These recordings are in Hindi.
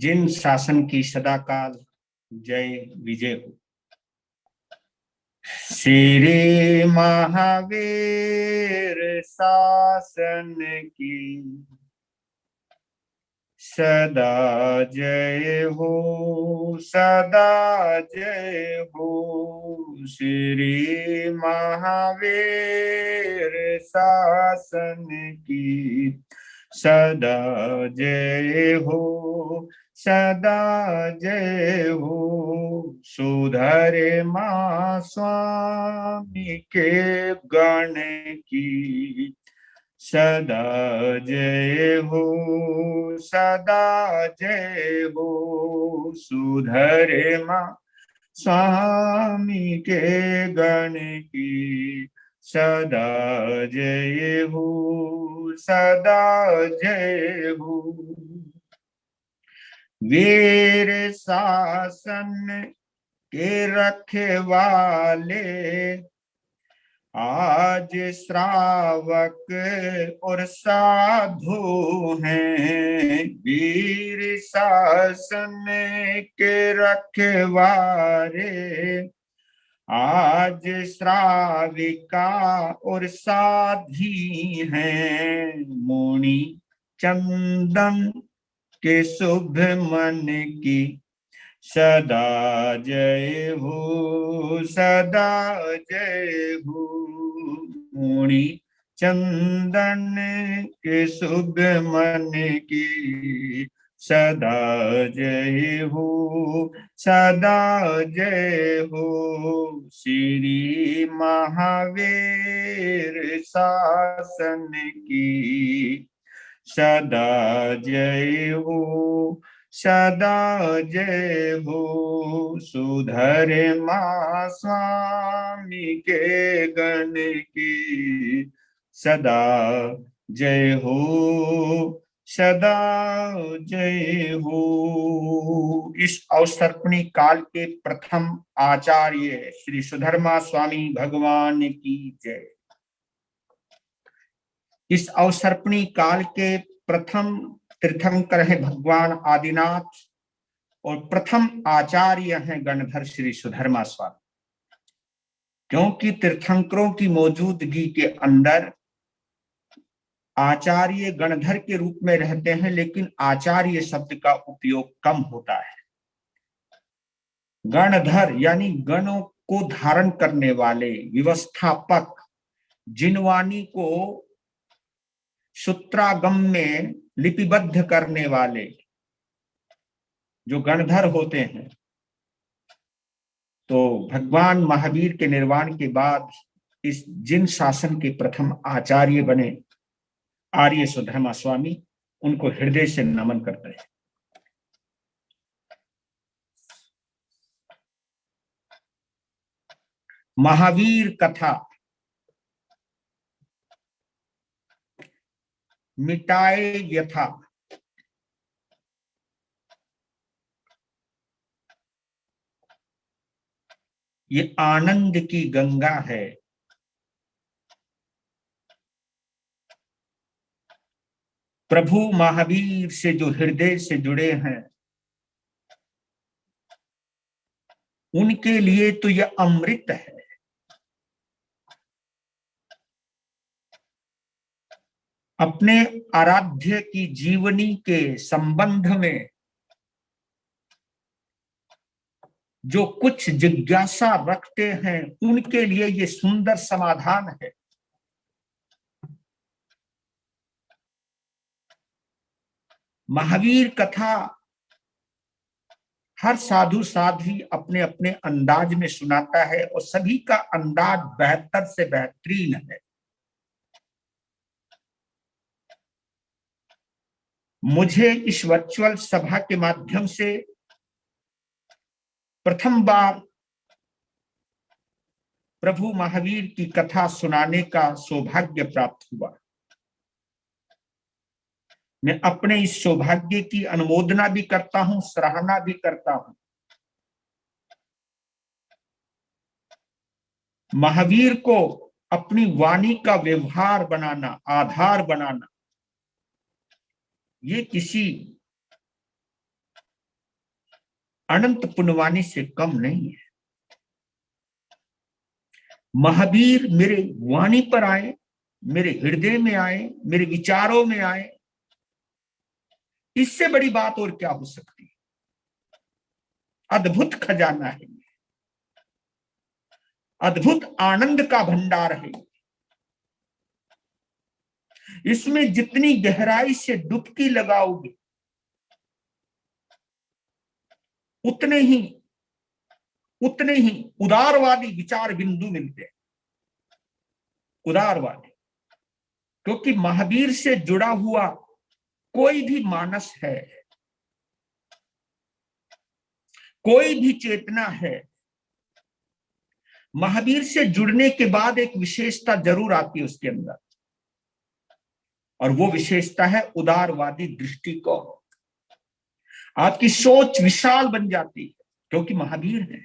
जिन शासन की सदाकाल जय विजय हो। श्री महावीर शासन की सदा जय हो, सदा जय हो। श्री महावीर शासन की सदा जय हो, सदा जय हो। सुधरे मां स्वामी के गण की सदा जय हो, सदा जय हो। सुधरे मां स्वामी के गण की सदा जय हो, सदा जय हो। वीर शासन के रखवाले आज श्रावक और साधु हैं। वीर शासन के रखवाले आज श्राविका और साधी हैं। मुनि चंदन के शुभ मन की सदा जय हो, सदा जय हो। मुनि चंदन के शुभ मन की सदा जय हो, सदा जय हो। श्री महावीर शासन की सदा जय हो, सदा जय हो। सुधरे मां स्वामी के गण की सदा जय हो, सदा जय हो। इस अवसर्पणी काल के प्रथम आचार्य श्री सुधर्मा स्वामी भगवान की जय। इस अवसर्पणी काल के प्रथम तीर्थंकर हैं भगवान आदिनाथ और प्रथम आचार्य हैं गणधर श्री सुधर्मा स्वामी। क्योंकि तीर्थंकरों की मौजूदगी के अंदर आचार्य गणधर के रूप में रहते हैं, लेकिन आचार्य शब्द का उपयोग कम होता है। गणधर यानी गणों को धारण करने वाले, व्यवस्थापक, जिनवाणी को सूत्रागम में लिपिबद्ध करने वाले जो गणधर होते हैं। तो भगवान महावीर के निर्वाण के बाद इस जिन शासन के प्रथम आचार्य बने आर्य सुधर्मा स्वामी, उनको हृदय से नमन करते हैं। महावीर कथा मिटाए व्यथा, ये आनंद की गंगा है। प्रभु महावीर से जो हृदय से जुड़े हैं उनके लिए तो यह अमृत है। अपने आराध्य की जीवनी के संबंध में जो कुछ जिज्ञासा रखते हैं उनके लिए ये सुंदर समाधान है। महावीर कथा हर साधु साध्वी अपने अपने अंदाज में सुनाता है और सभी का अंदाज बेहतर से बेहतरीन है। मुझे इस वर्चुअल सभा के माध्यम से प्रथम बार प्रभु महावीर की कथा सुनाने का सौभाग्य प्राप्त हुआ। मैं अपने इस सौभाग्य की अनुमोदना भी करता हूं, सराहना भी करता हूं। महावीर को अपनी वाणी का व्यवहार बनाना, आधार बनाना, ये किसी अनंत पुण्यवाणी से कम नहीं है। महावीर मेरे वाणी पर आए, मेरे हृदय में आए, मेरे विचारों में आए, इससे बड़ी बात और क्या हो सकती है। अद्भुत खजाना है, अद्भुत आनंद का भंडार है। इसमें जितनी गहराई से डुबकी लगाओगे उतने ही उदारवादी विचार बिंदु मिलते हैं। उदारवादी, क्योंकि महावीर से जुड़ा हुआ कोई भी मानस है, कोई भी चेतना है, महावीर से जुड़ने के बाद एक विशेषता जरूर आती है उसके अंदर, और वो विशेषता है उदारवादी दृष्टिकोण। आपकी सोच विशाल बन जाती है क्योंकि महावीर है।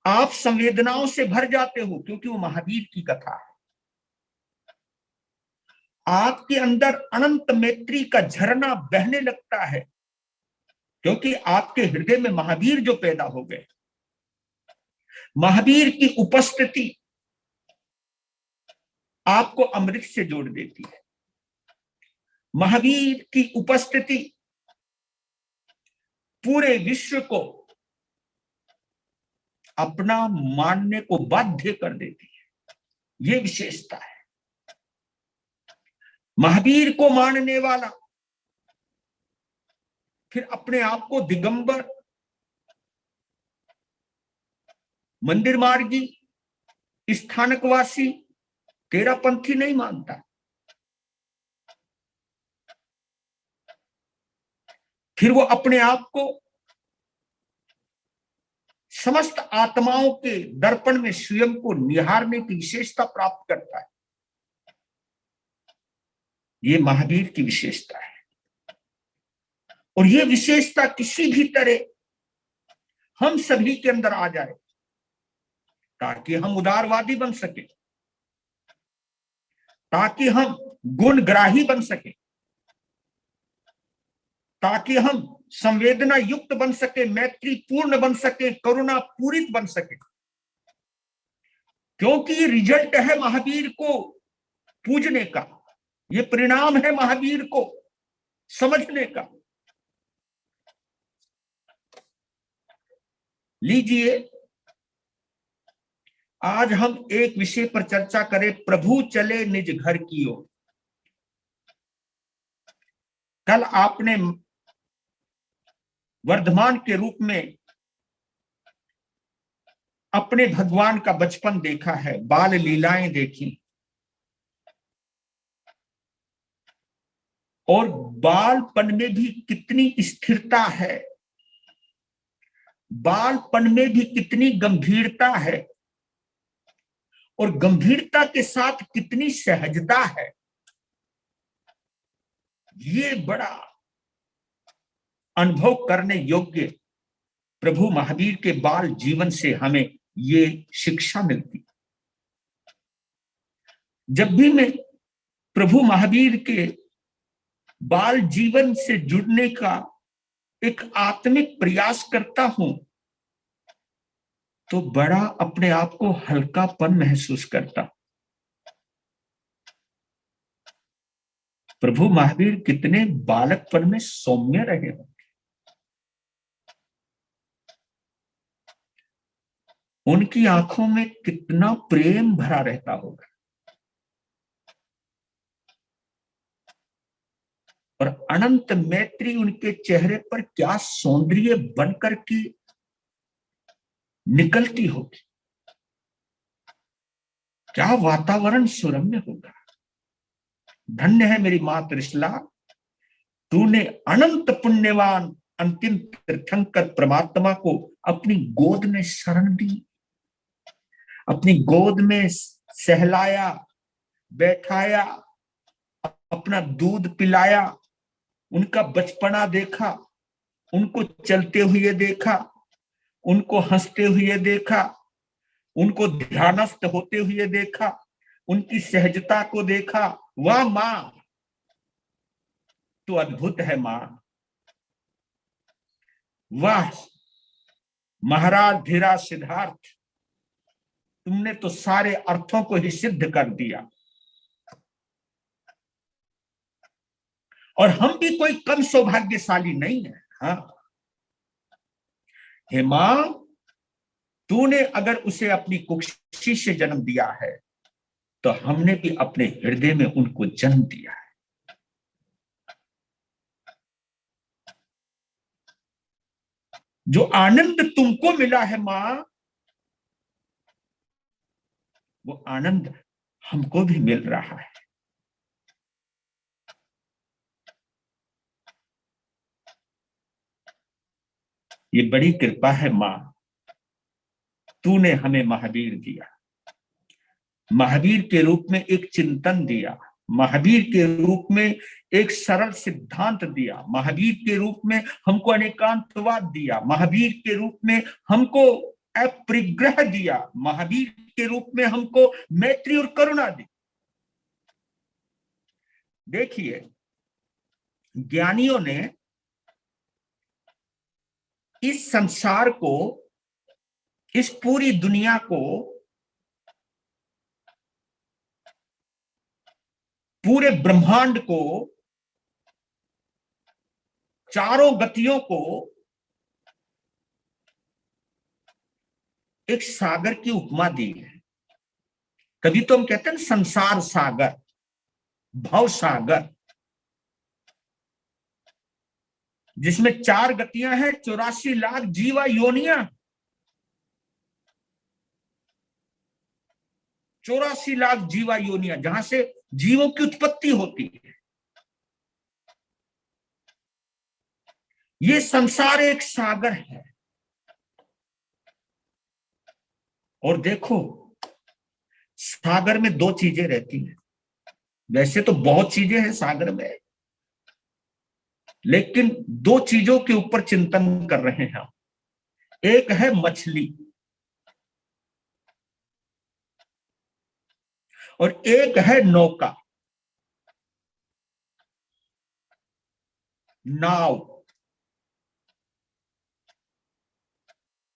आप संवेदनाओं से भर जाते हो क्योंकि वो महावीर की कथा है। आपके अंदर अनंत मैत्री का झरना बहने लगता है क्योंकि आपके हृदय में महावीर जो पैदा हो गए। महावीर की उपस्थिति आपको अमृत से जोड़ देती है। महावीर की उपस्थिति पूरे विश्व को अपना मानने को बाध्य कर देती है। ये विशेषता है। महावीर को मानने वाला फिर अपने आप को दिगंबर, मंदिर मार्गी, स्थानकवासी, तेरापंथी नहीं मानता। फिर वो अपने आप को समस्त आत्माओं के दर्पण में स्वयं को निहारने की विशेषता प्राप्त करता है। ये महावीर की विशेषता है। और ये विशेषता किसी भी तरह हम सभी के अंदर आ जाए ताकि हम उदारवादी बन सके, ताकि हम गुणग्राही बन सके, ताकि हम संवेदना युक्त बन सके, मैत्री पूर्ण बन सके, करुणा पूरित बन सके। क्योंकि ये रिजल्ट है महावीर को पूजने का, ये परिणाम है महावीर को समझने का। लीजिए, आज हम एक विषय पर चर्चा करें, प्रभु चले निज घर की ओर। कल आपने वर्धमान के रूप में अपने भगवान का बचपन देखा है, बाल लीलाएं देखी, और बालपन में भी कितनी स्थिरता है, बालपन में भी कितनी गंभीरता है, और गंभीरता के साथ कितनी सहजता है। ये बड़ा अनुभव करने योग्य प्रभु महावीर के बाल जीवन से हमें ये शिक्षा मिलती। जब भी मैं प्रभु महावीर के बाल जीवन से जुड़ने का एक आत्मिक प्रयास करता हूं तो बड़ा अपने आप को हल्कापन महसूस करता। प्रभु महावीर कितने बालकपन में सौम्य रहे होंगे, उनकी आंखों में कितना प्रेम भरा रहता होगा, और अनंत मैत्री उनके चेहरे पर क्या सौंदर्य बनकर की निकलती होगी, क्या वातावरण सुरम्य होगा। धन्य है मेरी मां त्रिशला, तूने अनंत पुण्यवान अंतिम तीर्थंकर परमात्मा को अपनी गोद में शरण दी, अपनी गोद में सहलाया, बैठाया, अपना दूध पिलाया, उनका बचपना देखा, उनको चलते हुए देखा, उनको हंसते हुए देखा, उनको ध्यानस्थ होते हुए देखा, उनकी सहजता को देखा। वाह मां, तू अद्भुत है मां। वाह महाराज धीराज सिद्धार्थ, तुमने तो सारे अर्थों को ही सिद्ध कर दिया। और हम भी कोई कम सौभाग्यशाली नहीं है। हाँ हे मां, तूने अगर उसे अपनी कुक्षी से जन्म दिया है तो हमने भी अपने हृदय में उनको जन्म दिया है। जो आनंद तुमको मिला है मां, वो आनंद हमको भी मिल रहा है। ये बड़ी कृपा है मां, तूने हमें महावीर दिया, महावीर के रूप में एक चिंतन दिया, महावीर के रूप में एक सरल सिद्धांत दिया, महावीर के रूप में हमको अनेकांतवाद दिया, महावीर के रूप में हमको अपरिग्रह दिया, महावीर के रूप में हमको मैत्री और करुणा दी। देखिए, ज्ञानियों ने इस संसार को, इस पूरी दुनिया को, पूरे ब्रह्मांड को, चारों गतियों को एक सागर की उपमा दी है। कभी तो हम कहते हैं संसार सागर, भव सागर, जिसमें 4 गतियां हैं, 84 लाख जीवा योनियां, 84 लाख जीवा योनियां, जहां से जीवों की उत्पत्ति होती है। ये संसार एक सागर है। और देखो, सागर में 2 चीजें रहती हैं। वैसे तो बहुत चीजें हैं सागर में, लेकिन 2 चीजों के ऊपर चिंतन कर रहे हैं हम। एक है मछली और एक है नौका, नाव।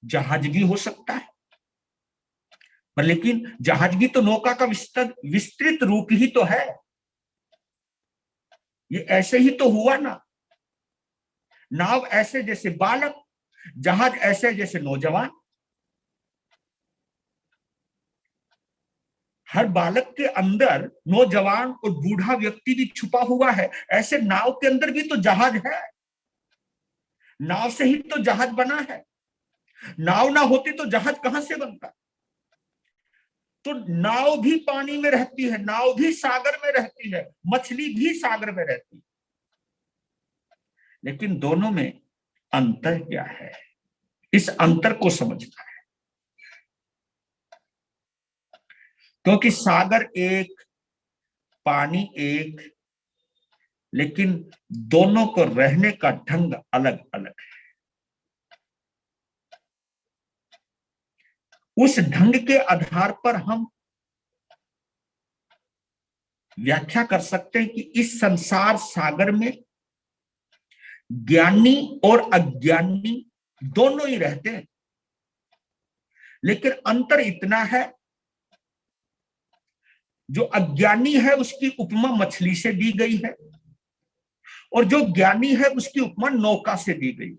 जहाज भी हो सकता है, पर लेकिन जहाज भी तो नौका का विस्तृत रूप ही तो है। ये ऐसे ही तो हुआ ना, नाव ऐसे जैसे बालक, जहाज ऐसे जैसे नौजवान। हर बालक के अंदर नौजवान और बूढ़ा व्यक्ति भी छुपा हुआ है। ऐसे नाव के अंदर भी तो जहाज है, नाव से ही तो जहाज बना है। नाव ना होती तो जहाज कहां से बनता? तो नाव भी पानी में रहती है, नाव भी सागर में रहती है, मछली भी सागर में रहती है। लेकिन दोनों में अंतर क्या है? इस अंतर को समझना है, क्योंकि सागर एक, पानी एक, लेकिन दोनों को रहने का ढंग अलग अलग है। उस ढंग के आधार पर हम व्याख्या कर सकते हैं कि इस संसार सागर में ज्ञानी और अज्ञानी दोनों ही रहते हैं। लेकिन अंतर इतना है, जो अज्ञानी है उसकी उपमा मछली से दी गई है, और जो ज्ञानी है उसकी उपमा नौका से दी गई।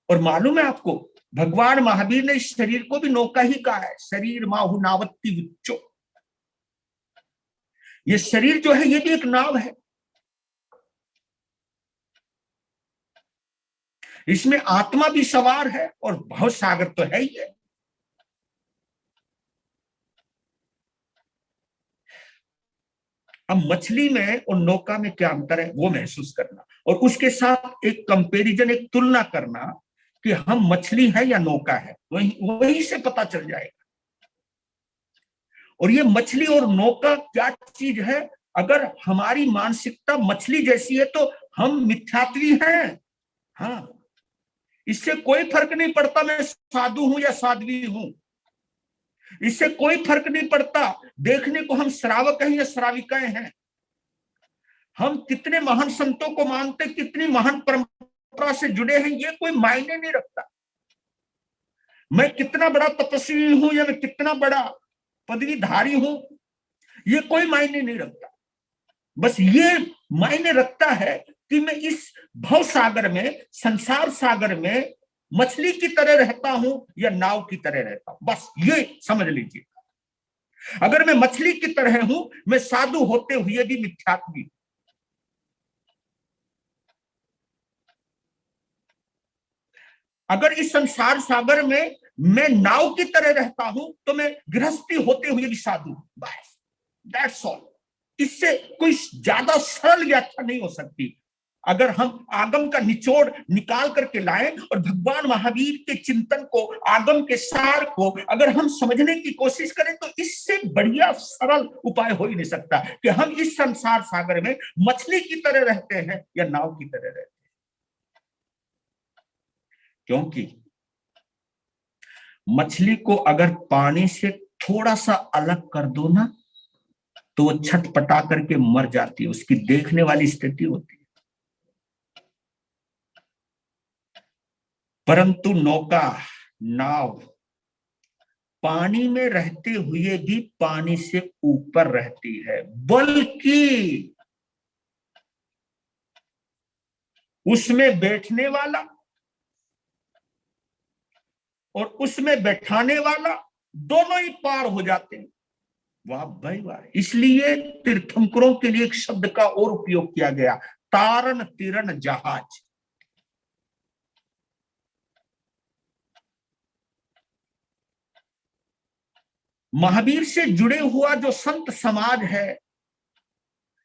और मालूम है आपको, भगवान महावीर ने इस शरीर को भी नौका ही कहा है। शरीर माहु नावत्ति विच्चो, ये शरीर जो है ये भी एक नाव है। इसमें आत्मा भी सवार है और भव सागर तो है ही है। अब मछली में और नौका में क्या अंतर है वो महसूस करना, और उसके साथ एक कंपैरिजन, एक तुलना करना कि हम मछली है या नौका है, वहीं से पता चल जाएगा। और ये मछली और नौका क्या चीज है? अगर हमारी मानसिकता मछली जैसी है तो हम मिथ्यात्वी हैं। हाँ, इससे कोई फर्क नहीं पड़ता मैं साधु हूं या साध्वी हूं, इससे कोई फर्क नहीं पड़ता देखने को हम श्रावक हैं या श्राविकाएं हैं। हम कितने महान संतों को मानते, कितनी महान परंपरा से जुड़े हैं, ये कोई मायने नहीं रखता। मैं कितना बड़ा तपस्वी हूं या मैं कितना बड़ा पदवीधारी हूं, ये कोई मायने नहीं रखता। बस ये मायने रखता है कि मैं इस भव सागर में, संसार सागर में मछली की तरह रहता हूं या नाव की तरह रहता हूं। बस ये समझ लीजिए। अगर मैं मछली की तरह हूं, मैं साधु होते हुए भी मिथ्यात्वी। अगर इस संसार सागर में मैं नाव की तरह रहता हूं, तो मैं गृहस्थी होते हुए भी साधु। बस दैट्स ऑल। इससे कोई ज्यादा सरल व्याख्या नहीं हो सकती। अगर हम आगम का निचोड़ निकाल करके लाएं और भगवान महावीर के चिंतन को, आगम के सार को अगर हम समझने की कोशिश करें, तो इससे बढ़िया सरल उपाय हो ही नहीं सकता कि हम इस संसार सागर में मछली की तरह रहते हैं या नाव की तरह रहते हैं। क्योंकि मछली को अगर पानी से थोड़ा सा अलग कर दो ना, तो वो छटपटा करके मर जाती है, उसकी देखने वाली स्थिति होती है। परंतु नौका, नाव पानी में रहते हुए भी पानी से ऊपर रहती है, बल्कि उसमें बैठने वाला और उसमें बैठाने वाला दोनों ही पार हो जाते हैं। वाह भाई वाह। इसलिए तीर्थंकरों के लिए एक शब्द का और उपयोग किया गया, तारण तिरण जहाज। महावीर से जुड़े हुआ जो संत समाज है,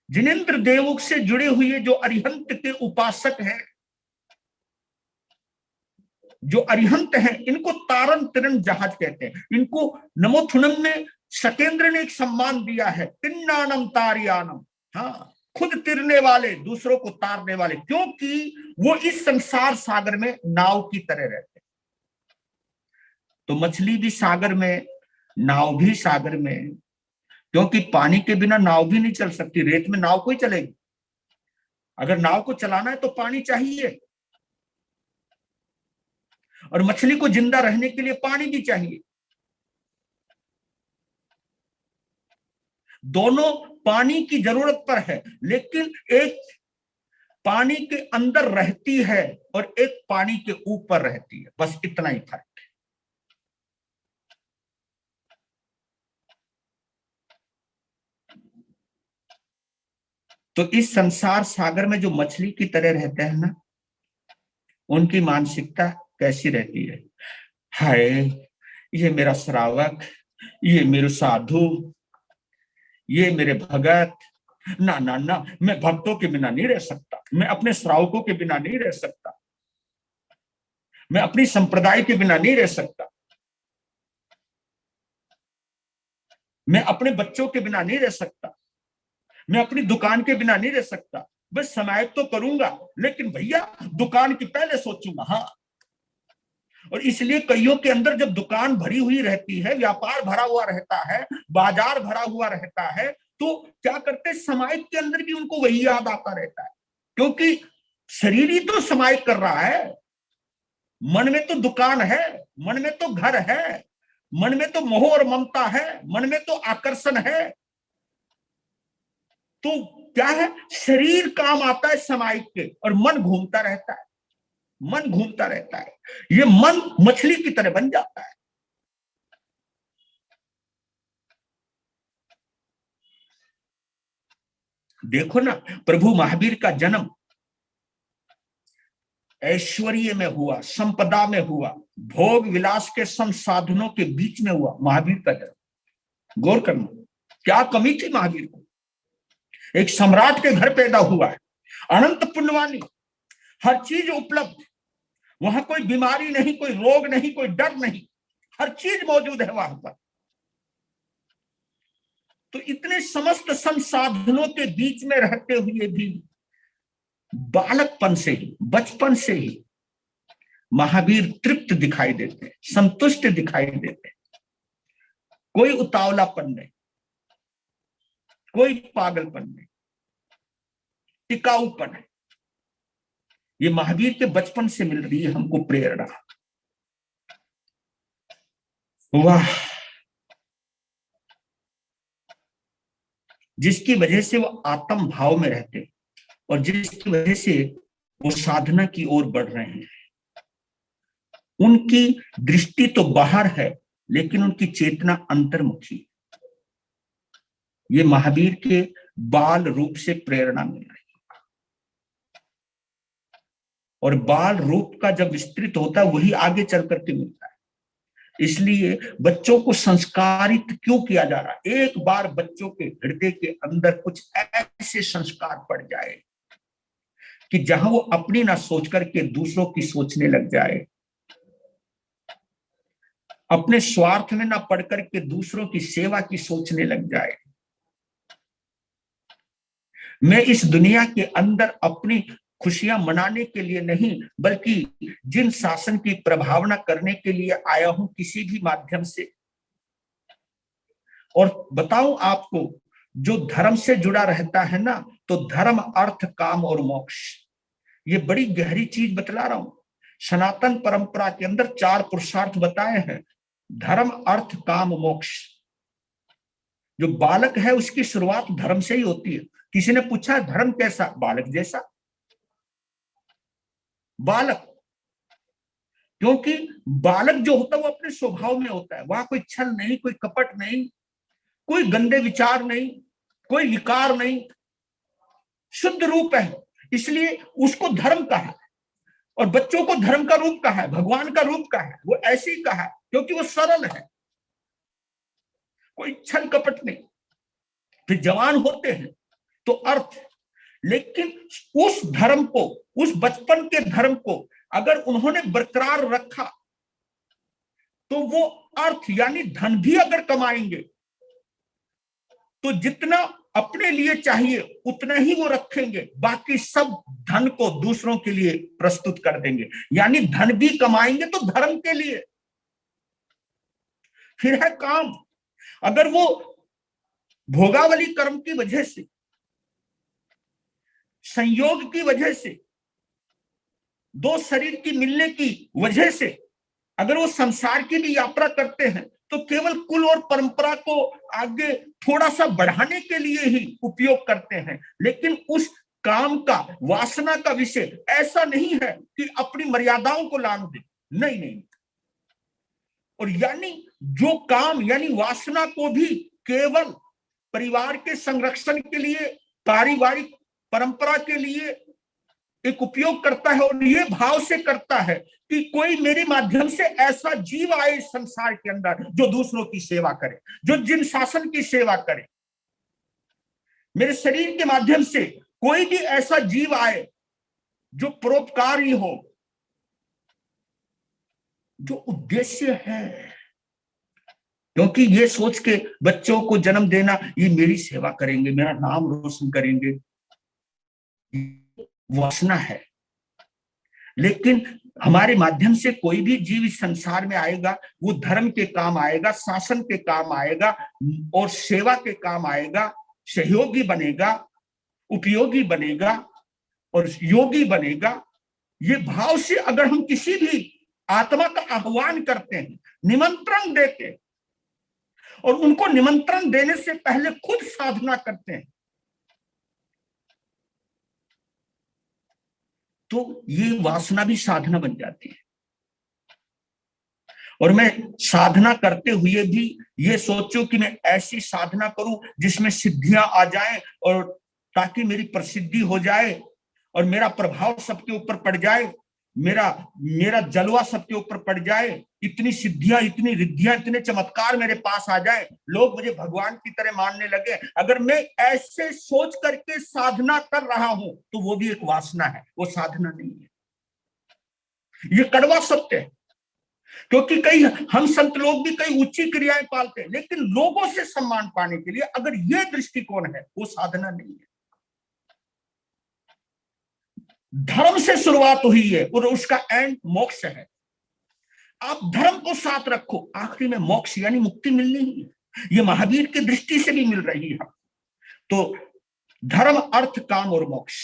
जिनेन्द्र देव से जुड़े हुए जो अरिहंत के उपासक हैं, जो अरिहंत हैं, इनको तारण तिरण जहाज कहते हैं। इनको नमोथुनम में शकेंद्र ने एक सम्मान दिया है, तिन्नानम तारियानम। हाँ, खुद तिरने वाले, दूसरों को तारने वाले, क्योंकि वो इस संसार सागर में नाव की तरह रहते हैं। तो मछली भी सागर में, नाव भी सागर में, क्योंकि पानी के बिना नाव भी नहीं चल सकती। रेत में नाव कोई चलेगी? अगर नाव को चलाना है तो पानी चाहिए, और मछली को जिंदा रहने के लिए पानी भी चाहिए। दोनों पानी की जरूरत पर है, लेकिन एक पानी के अंदर रहती है और एक पानी के ऊपर रहती है, बस इतना ही फर्क है। तो इस संसार सागर में जो मछली की तरह रहते हैं ना, उनकी मानसिकता कैसी रहती है? हाय, ये मेरा श्रावक, ये मेरे साधु, ये मेरे भगत, ना ना ना, मैं भक्तों के बिना नहीं रह सकता, मैं अपने श्रावकों के बिना नहीं रह सकता, मैं अपनी संप्रदाय के बिना नहीं रह सकता, मैं अपने बच्चों के बिना नहीं रह सकता, मैं अपनी दुकान के बिना नहीं रह सकता। बस समायत तो करूंगा, लेकिन भैया दुकान की पहले सोचूंगा। हाँ, और इसलिए कईयों के अंदर जब दुकान भरी हुई रहती है, व्यापार भरा हुआ रहता है, बाजार भरा हुआ रहता है, तो क्या करते, समायिक के अंदर भी उनको वही याद आता रहता है, क्योंकि शरीर ही तो समायिक कर रहा है। मन में तो दुकान है, मन में तो घर है, मन में तो मोह और ममता है, मन में तो आकर्षण है। तो क्या है, शरीर काम आता है समायिक के, और मन घूमता रहता है, मन घूमता रहता है। ये मन मछली की तरह बन जाता है। देखो ना, प्रभु महावीर का जन्म ऐश्वर्य में हुआ, संपदा में हुआ, भोग विलास के संसाधनों के बीच में हुआ। महावीर का जन्म, गौर करना, क्या कमी थी महावीर को? एक सम्राट के घर पैदा हुआ है, अनंत पुण्यवानी, हर चीज उपलब्ध, वहां कोई बीमारी नहीं, कोई रोग नहीं, कोई डर नहीं, हर चीज मौजूद है वहां पर। तो इतने समस्त संसाधनों के बीच में रहते हुए भी बालकपन से ही, बचपन से ही महावीर तृप्त दिखाई देते, संतुष्ट दिखाई देते, कोई उतावलापन नहीं, कोई पागलपन नहीं। टिकाऊपन है। ये महावीर के बचपन से मिल रही है हमको प्रेरणा। वाह, जिसकी वजह से वो आत्म भाव में रहते और जिसकी वजह से वो साधना की ओर बढ़ रहे हैं। उनकी दृष्टि तो बाहर है लेकिन उनकी चेतना अंतर्मुखी। ये महावीर के बाल रूप से प्रेरणा मिल रही है और बाल रूप का जब विस्तृत होता है वही आगे चल करके मिलता है। इसलिए बच्चों को संस्कारित क्यों किया जा रहा है? एक बार बच्चों के हृदय के अंदर कुछ ऐसे संस्कार पड़ जाए कि जहां वो अपनी ना सोच करके दूसरों की सोचने लग जाए, अपने स्वार्थ में ना पड़ करके दूसरों की सेवा की सोचने लग जाए। मैं इस दुनिया के अंदर अपनी खुशियां मनाने के लिए नहीं बल्कि जिन शासन की प्रभावना करने के लिए आया हूं किसी भी माध्यम से। और बताऊं आपको, जो धर्म से जुड़ा रहता है ना, तो धर्म, अर्थ, काम और मोक्ष, ये बड़ी गहरी चीज बतला रहा हूं। सनातन परंपरा के अंदर 4 पुरुषार्थ बताए हैं, धर्म, अर्थ, काम, मोक्ष। जो बालक है उसकी शुरुआत धर्म से ही होती है। किसी ने पूछा धर्म कैसा? बालक जैसा। बालक, क्योंकि बालक जो होता है वो अपने स्वभाव में होता है, वहां कोई छल नहीं, कोई कपट नहीं, कोई गंदे विचार नहीं, कोई विकार नहीं, शुद्ध रूप है। इसलिए उसको धर्म कहा है। और बच्चों को धर्म का रूप कहा है, भगवान का रूप कहा है, वो ऐसे ही कहा है क्योंकि वो सरल है, कोई छल कपट नहीं। फिर जवान होते हैं तो अर्थ, लेकिन उस धर्म को, उस बचपन के धर्म को अगर उन्होंने बरकरार रखा तो वो अर्थ यानी धन भी अगर कमाएंगे तो जितना अपने लिए चाहिए उतना ही वो रखेंगे, बाकी सब धन को दूसरों के लिए प्रस्तुत कर देंगे। यानी धन भी कमाएंगे तो धर्म के लिए। फिर है काम। अगर वो भोगावली कर्म की वजह से, संयोग की वजह से, 2 शरीर की मिलने की वजह से अगर वो संसार की भी यात्रा करते हैं तो केवल कुल और परंपरा को आगे थोड़ा सा बढ़ाने के लिए ही उपयोग करते हैं। लेकिन उस काम का, वासना का विषय ऐसा नहीं है कि अपनी मर्यादाओं को लांघ दे, नहीं नहीं। और यानी जो काम यानी वासना को भी केवल परिवार के संरक्षण के लिए, पारिवारिक परंपरा के लिए एक उपयोग करता है और ये भाव से करता है कि कोई मेरे माध्यम से ऐसा जीव आए इस संसार के अंदर जो दूसरों की सेवा करे, जो जिन शासन की सेवा करे। मेरे शरीर के माध्यम से कोई भी ऐसा जीव आए जो परोपकारी हो, जो उद्देश्य है। क्योंकि ये सोच के बच्चों को जन्म देना, ये मेरी सेवा करेंगे, मेरा नाम रोशन करेंगे, वासना है। लेकिन हमारे माध्यम से कोई भी जीव इस संसार में आएगा, वो धर्म के काम आएगा, शासन के काम आएगा और सेवा के काम आएगा, सहयोगी बनेगा, उपयोगी बनेगा और योगी बनेगा। ये भाव से अगर हम किसी भी आत्मा का आह्वान करते हैं, निमंत्रण देते हैं और उनको निमंत्रण देने से पहले खुद साधना करते हैं, तो ये वासना भी साधना बन जाती है। और मैं साधना करते हुए भी ये सोचूं कि मैं ऐसी साधना करूं जिसमें सिद्धियां आ जाएं और ताकि मेरी प्रसिद्धि हो जाए और मेरा प्रभाव सबके ऊपर पड़ जाए, मेरा जलवा सबके ऊपर पड़ जाए, इतनी सिद्धियां, इतनी रिद्धियां, इतने चमत्कार मेरे पास आ जाए, लोग मुझे भगवान की तरह मानने लगे। अगर मैं ऐसे सोच करके साधना कर रहा हूं तो वो भी एक वासना है, वो साधना नहीं है। ये कड़वा सत्य है। क्योंकि कई हम संत लोग भी कई ऊंची क्रियाएं पालते हैं, लेकिन लोगों से सम्मान पाने के लिए अगर ये दृष्टिकोण है, वो साधना नहीं है। धर्म से शुरुआत हुई है और उसका एंड मोक्ष है। आप धर्म को साथ रखो, आखिरी में मोक्ष यानी मुक्ति मिलनी ही है। ये महावीर की दृष्टि से भी मिल रही है। तो धर्म, अर्थ, काम और मोक्ष,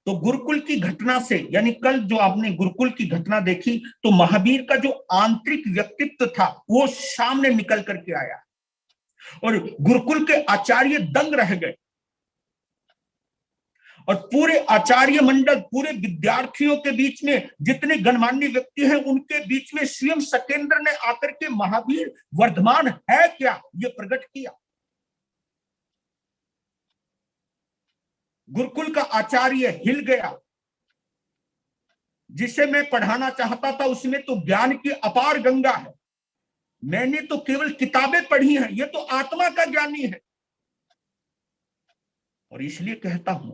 तो गुरुकुल की घटना से, यानी कल जो आपने गुरुकुल की घटना देखी, तो महावीर का जो आंतरिक व्यक्तित्व था वो सामने निकल करके आया और गुरुकुल के आचार्य दंग रह गए और पूरे आचार्य मंडल, पूरे विद्यार्थियों के बीच में जितने गणमान्य व्यक्ति हैं उनके बीच में स्वयं सत्येंद्र ने आकर के महावीर वर्धमान है क्या ये प्रकट किया। गुरुकुल का आचार्य हिल गया, जिसे मैं पढ़ाना चाहता था उसमें तो ज्ञान की अपार गंगा है, मैंने तो केवल किताबें पढ़ी हैं, ये तो आत्मा का ज्ञानी है। और इसलिए कहता हूं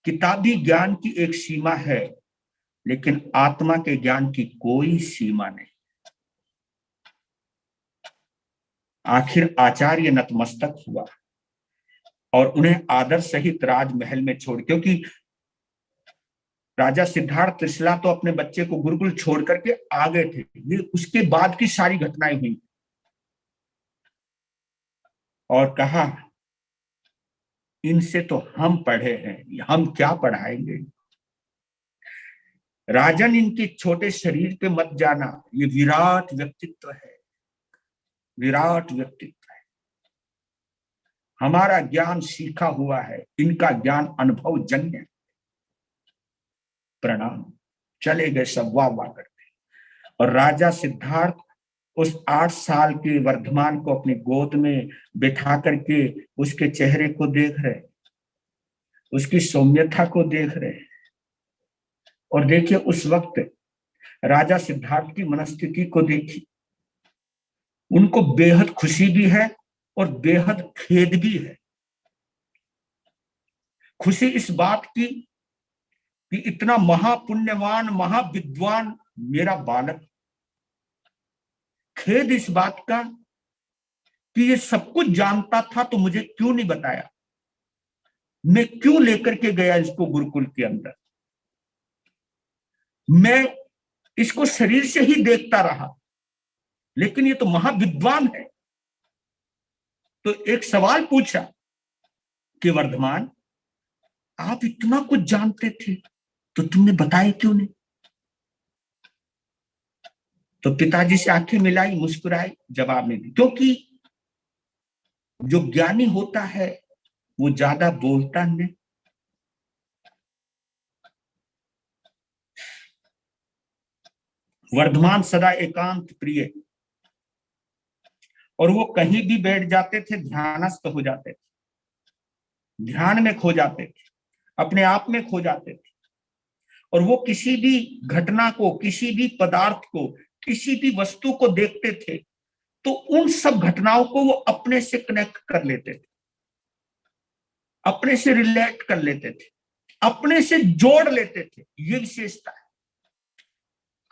किताबी ज्ञान की एक सीमा है, लेकिन आत्मा के ज्ञान की कोई सीमा नहीं। आखिर आचार्य नतमस्तक हुआ और उन्हें आदर सहित राजमहल में छोड़, क्योंकि राजा सिद्धार्थ त्रिशला तो अपने बच्चे को गुरुकुल छोड़ करके आ गए थे, ये उसके बाद की सारी घटनाएं हुई। और कहा इनसे तो हम पढ़े हैं, हम क्या पढ़ाएंगे। राजन, इनके छोटे शरीर पे मत जाना, ये विराट व्यक्तित्व है, विराट व्यक्तित्व है। हमारा ज्ञान सीखा हुआ है, इनका ज्ञान अनुभव जन्य है। प्रणाम। चले गए सब वाह वाह करते। और राजा सिद्धार्थ उस 8 साल के वर्धमान को अपनी गोद में बिठा करके उसके चेहरे को देख रहे, उसकी सौम्यता को देख रहे। और देखिए उस वक्त राजा सिद्धार्थ की मनस्थिति को देखिए, उनको बेहद खुशी भी है और बेहद खेद भी है। खुशी इस बात की कि इतना महापुण्यवान महाविद्वान मेरा बालक, खेद इस बात का कि ये सब कुछ जानता था तो मुझे क्यों नहीं बताया, मैं क्यों लेकर के गया इसको गुरुकुल के अंदर। मैं इसको शरीर से ही देखता रहा, लेकिन ये तो महाविद्वान है। तो एक सवाल पूछा कि वर्धमान, आप इतना कुछ जानते थे तो तुमने बताया क्यों नहीं। तो पिताजी से आंखें मिलाई, मुस्कुराई, जवाब नहीं दी। क्योंकि जो ज्ञानी होता है वो ज्यादा बोलता नहीं। वर्धमान सदा एकांत प्रिय, और वो कहीं भी बैठ जाते थे ध्यानस्थ हो जाते थे, ध्यान में खो जाते थे, अपने आप में खो जाते थे। और वो किसी भी घटना को, किसी भी पदार्थ को, किसी भी वस्तु को देखते थे तो उन सब घटनाओं को वो अपने से कनेक्ट कर लेते थे, अपने से रिलेट कर लेते थे, अपने से जोड़ लेते थे। ये विशेषता है।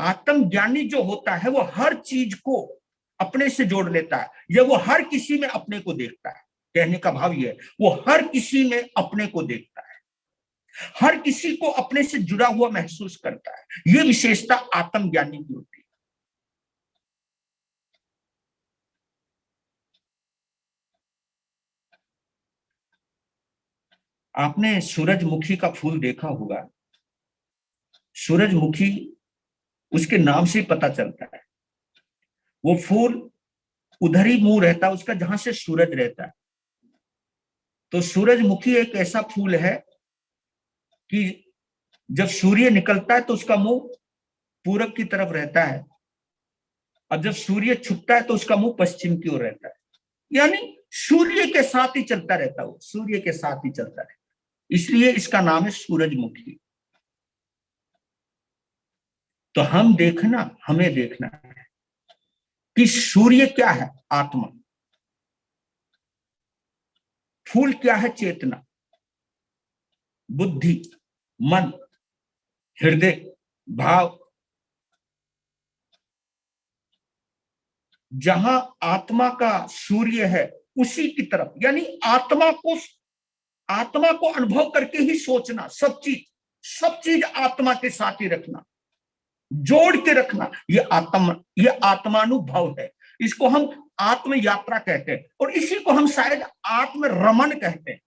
आत्मज्ञानी जो होता है वो हर चीज को अपने से जोड़ लेता है, या वो हर किसी में अपने को देखता है। कहने का भाव ये है, वो हर किसी में अपने को देखता है, हर किसी को अपने से जुड़ा हुआ महसूस करता है। ये विशेषता आत्मज्ञानी की होती है। आपने सूरजमुखी का फूल देखा होगा। सूरजमुखी उसके नाम से पता चलता है, वो फूल उधर ही मुंह रहता है उसका जहां से सूरज रहता है। तो सूरजमुखी एक ऐसा फूल है कि जब सूर्य निकलता है तो उसका मुंह पूरब की तरफ रहता है, और जब सूर्य छुपता है तो उसका मुंह पश्चिम की ओर रहता है। यानी सूर्य के साथ ही चलता रहता है, वो सूर्य के साथ ही चलता रहता है, इसलिए इसका नाम है सूरजमुखी। तो हमें देखना है कि सूर्य क्या है, आत्मा। फूल क्या है, चेतना, बुद्धि, मन, हृदय, भाव। जहां आत्मा का सूर्य है उसी की तरफ, यानी आत्मा को अनुभव करके ही सोचना, सब चीज आत्मा के साथ ही रखना, जोड़ के रखना। ये आत्मानुभव है। इसको हम आत्म यात्रा कहते हैं, और इसी को हम शायद आत्म रमन कहते हैं।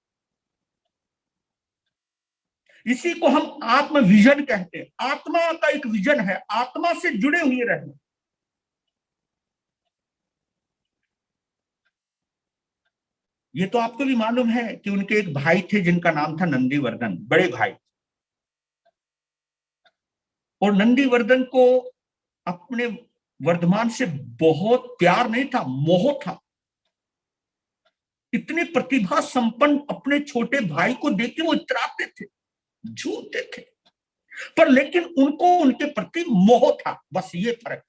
इसी को हम आत्म विजन कहते हैं। आत्मा का एक विजन है, आत्मा से जुड़े हुए रहना। ये तो आपको भी मालूम है कि उनके एक भाई थे जिनका नाम था नंदीवर्धन, बड़े भाई। और नंदीवर्धन को अपने वर्धमान से बहुत प्यार नहीं था, मोह था। इतने प्रतिभा संपन्न अपने छोटे भाई को देख के वो इतराते थे, झूमते थे, पर लेकिन उनको उनके प्रति मोह था, बस ये फर्क।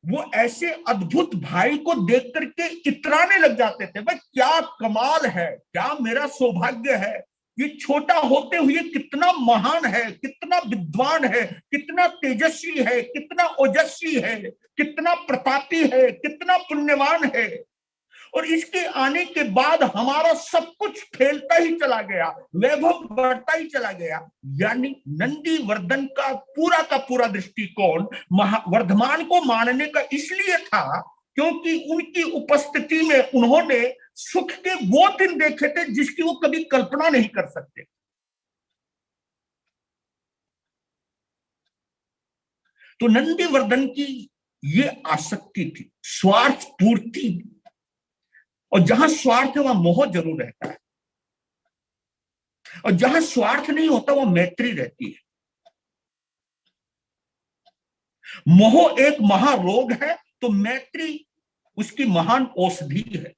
वो ऐसे अद्भुत भाई को देख करके इतराने लग जाते थे, भाई क्या कमाल है, क्या मेरा सौभाग्य है, ये छोटा होते हुए कितना महान है, कितना विद्वान है, कितना तेजस्वी है, कितना ओजस्वी है, कितना प्रतापी है, कितना पुण्यवान है। और इसके आने के बाद हमारा सब कुछ फैलता ही चला गया, वैभव बढ़ता ही चला गया। यानी नंदीवर्धन का पूरा दृष्टिकोण वर्धमान को मानने का इसलिए था क्योंकि उनकी उपस्थिति में उन्होंने सुख के वो दिन देखे थे जिसकी वो कभी कल्पना नहीं कर सकते। तो नंदीवर्धन की ये आसक्ति थी, स्वार्थ पूर्ति। और जहां स्वार्थ है वहां मोह जरूर रहता है, और जहां स्वार्थ नहीं होता वहां मैत्री रहती है। मोह एक महारोग है तो मैत्री उसकी महान औषधि है।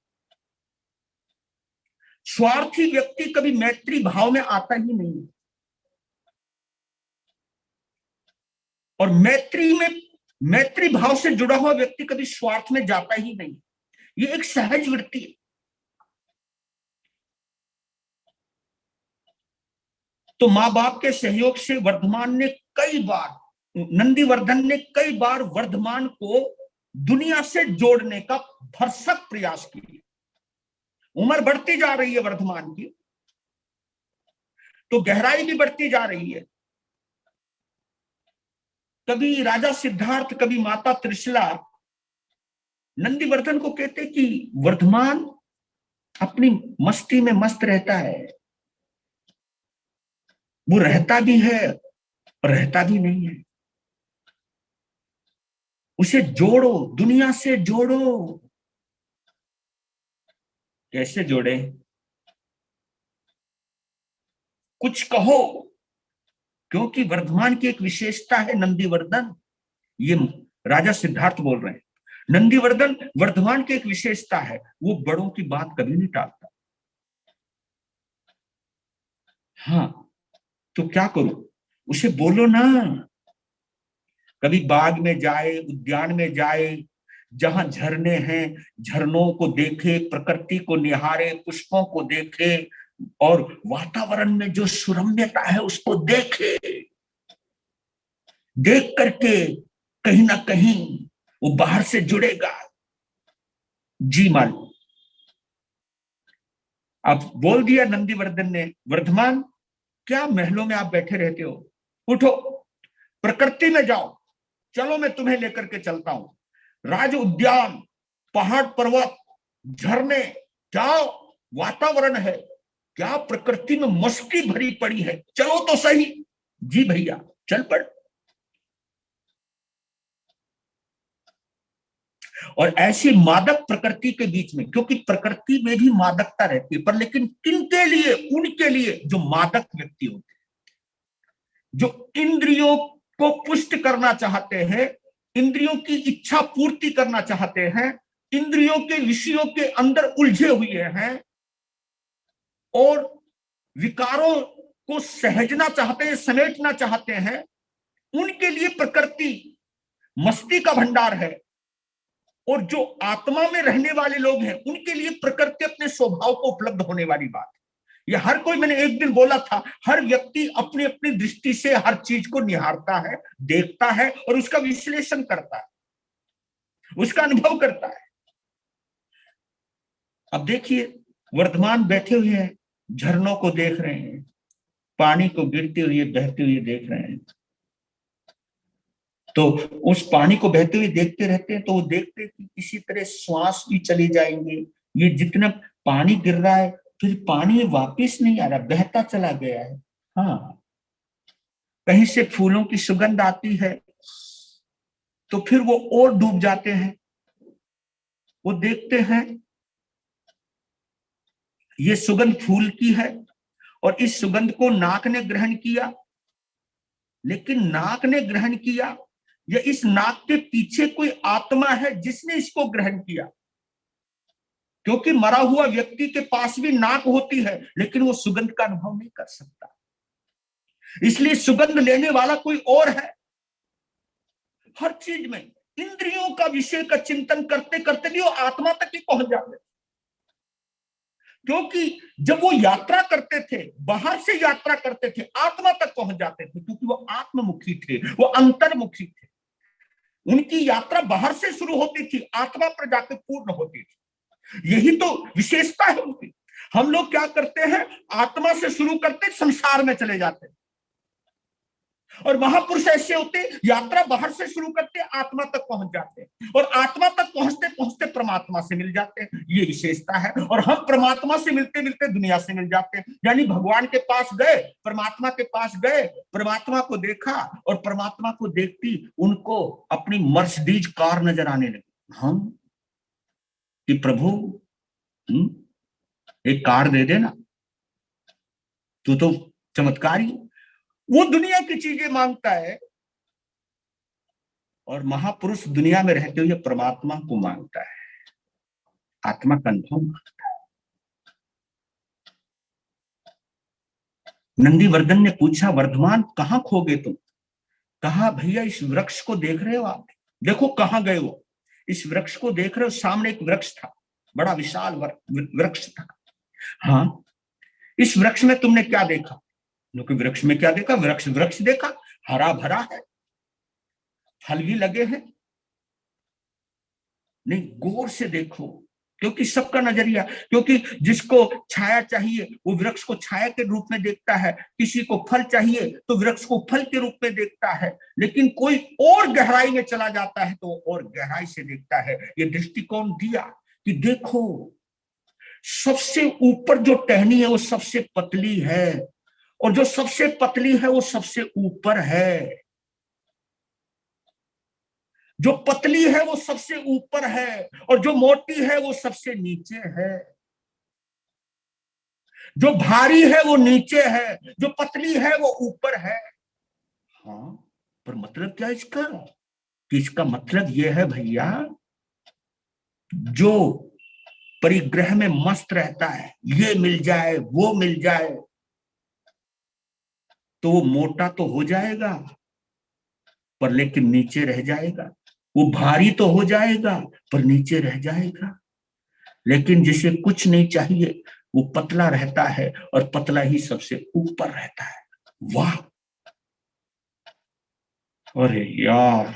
स्वार्थी व्यक्ति कभी मैत्री भाव में आता ही नहीं है, और मैत्री भाव से जुड़ा हुआ व्यक्ति कभी स्वार्थ में जाता ही नहीं। ये एक सहज वृत्ति है। तो मां बाप के सहयोग से नंदीवर्धन ने कई बार वर्धमान को दुनिया से जोड़ने का भरसक प्रयास किया। उम्र बढ़ती जा रही है वर्धमान की, तो गहराई भी बढ़ती जा रही है। कभी राजा सिद्धार्थ, कभी माता त्रिशला नंदीवर्धन को कहते कि वर्धमान अपनी मस्ती में मस्त रहता है, वो रहता भी है और रहता भी नहीं है, उसे जोड़ो, दुनिया से जोड़ो। कैसे जोड़े, कुछ कहो, क्योंकि वर्धमान की एक विशेषता है नंदीवर्धन, ये राजा सिद्धार्थ बोल रहे हैं, नंदीवर्धन वर्धमान की एक विशेषता है, वो बड़ों की बात कभी नहीं टालता। हाँ, तो क्या करो, उसे बोलो ना, कभी बाग में जाए, उद्यान में जाए, जहां झरने हैं झरनों को देखे, प्रकृति को निहारे, पुष्पों को देखे, और वातावरण में जो सुरम्यता है उसको देखे। देख करके कहीं ना कहीं वो बाहर से जुड़ेगा। जी मालूम। अब बोल दिया नंदीवर्धन ने, वर्धमान क्या महलों में आप बैठे रहते हो, उठो प्रकृति में जाओ, चलो मैं तुम्हें लेकर के चलता हूं। राज उद्यान, पहाड़ पर्वत, झरने, क्या वातावरण है, क्या प्रकृति में मस्ती भरी पड़ी है, चलो तो सही। जी भैया, चल पड़। और ऐसी मादक प्रकृति के बीच में, क्योंकि प्रकृति में भी मादकता रहती है, पर लेकिन किनके लिए, उनके लिए जो मादक व्यक्ति होते हैं, जो इंद्रियों को पुष्ट करना चाहते हैं, इंद्रियों की इच्छा पूर्ति करना चाहते हैं, इंद्रियों के विषयों के अंदर उलझे हुए हैं, और विकारों को सहजना चाहते हैं, समेटना चाहते हैं, उनके लिए प्रकृति मस्ती का भंडार है। और जो आत्मा में रहने वाले लोग हैं उनके लिए प्रकृति अपने स्वभाव को उपलब्ध होने वाली बात है। ये हर कोई, मैंने एक दिन बोला था, हर व्यक्ति अपनी अपनी दृष्टि से हर चीज को निहारता है, देखता है और उसका विश्लेषण करता है, उसका अनुभव करता है। अब देखिए, वर्धमान बैठे हुए हैं, झरनों को देख रहे हैं, पानी को गिरते हुए बहते हुए देख रहे हैं। तो उस पानी को बहते हुए देखते रहते हैं, तो वो देखते हैं कि किसी तरह श्वास भी चले जाएंगे, ये जितना पानी गिर रहा है फिर पानी वापिस नहीं आ रहा, बहता चला गया है। हाँ, कहीं से फूलों की सुगंध आती है तो फिर वो और डूब जाते हैं। वो देखते हैं ये सुगंध फूल की है और इस सुगंध को नाक ने ग्रहण किया, लेकिन नाक ने ग्रहण किया या इस नाक के पीछे कोई आत्मा है जिसने इसको ग्रहण किया? क्योंकि मरा हुआ व्यक्ति के पास भी नाक होती है लेकिन वो सुगंध का अनुभव नहीं कर सकता, इसलिए सुगंध लेने वाला कोई और है। हर चीज में इंद्रियों का विषय का चिंतन करते करते भी वो आत्मा तक ही पहुंच जाते, क्योंकि जब वो यात्रा करते थे, बाहर से यात्रा करते थे, आत्मा तक पहुंच जाते थे, क्योंकि वो आत्ममुखी थे, वो अंतर्मुखी थे। उनकी यात्रा बाहर से शुरू होती थी, आत्मा पर जाकर पूर्ण होती थी। यही तो विशेषता है उनकी। हम लोग क्या करते हैं, आत्मा से शुरू करते संसार में चले जाते हैं, और महापुरुष ऐसे होते यात्रा बाहर से शुरू करते आत्मा तक पहुंच जाते हैं, और आत्मा तक पहुंचते पहुंचते परमात्मा से मिल जाते हैं। ये विशेषता है। और हम परमात्मा से मिलते मिलते दुनिया से मिल जाते हैं, यानी भगवान के पास गए, परमात्मा के पास गए, परमात्मा को देखा और परमात्मा को देखती उनको अपनी मर्सिडीज कार नजर आने लगी। हम कि प्रभु एक कार दे देना, तू तो चमत्कारी। वो दुनिया की चीजें मांगता है और महापुरुष दुनिया में रहते हुए परमात्मा को मांगता है, आत्मा का अनुभव मांगता है। नंदीवर्धन ने पूछा, वर्धमान कहां खो गए तुम? कहा, भैया इस वृक्ष को देख रहे हो आप? देखो कहां गए वो, इस वृक्ष को देख रहे हो? सामने एक वृक्ष था, बड़ा विशाल वृक्ष था। हाँ, इस वृक्ष में तुमने क्या देखा? क्योंकि वृक्ष में क्या देखा? वृक्ष वृक्ष देखा, हरा भरा है, फल भी लगे हैं। नहीं, गौर से देखो, क्योंकि सबका नजरिया, क्योंकि जिसको छाया चाहिए वो वृक्ष को छाया के रूप में देखता है, किसी को फल चाहिए तो वृक्ष को फल के रूप में देखता है, लेकिन कोई और गहराई में चला जाता है तो और गहराई से देखता है। ये दृष्टिकोण दिया कि देखो, सबसे ऊपर जो टहनी है वो सबसे पतली है, और जो सबसे पतली है वो सबसे ऊपर है, जो पतली है वो सबसे ऊपर है, और जो मोटी है वो सबसे नीचे है, जो भारी है वो नीचे है, जो पतली है वो ऊपर है। हाँ, पर मतलब क्या इसका? कि इसका मतलब यह है भैया, जो परिग्रह में मस्त रहता है, ये मिल जाए वो मिल जाए, तो वो मोटा तो हो जाएगा पर लेकिन नीचे रह जाएगा, वो भारी तो हो जाएगा पर नीचे रह जाएगा। लेकिन जिसे कुछ नहीं चाहिए वो पतला रहता है, और पतला ही सबसे ऊपर रहता है। वाह! अरे यार,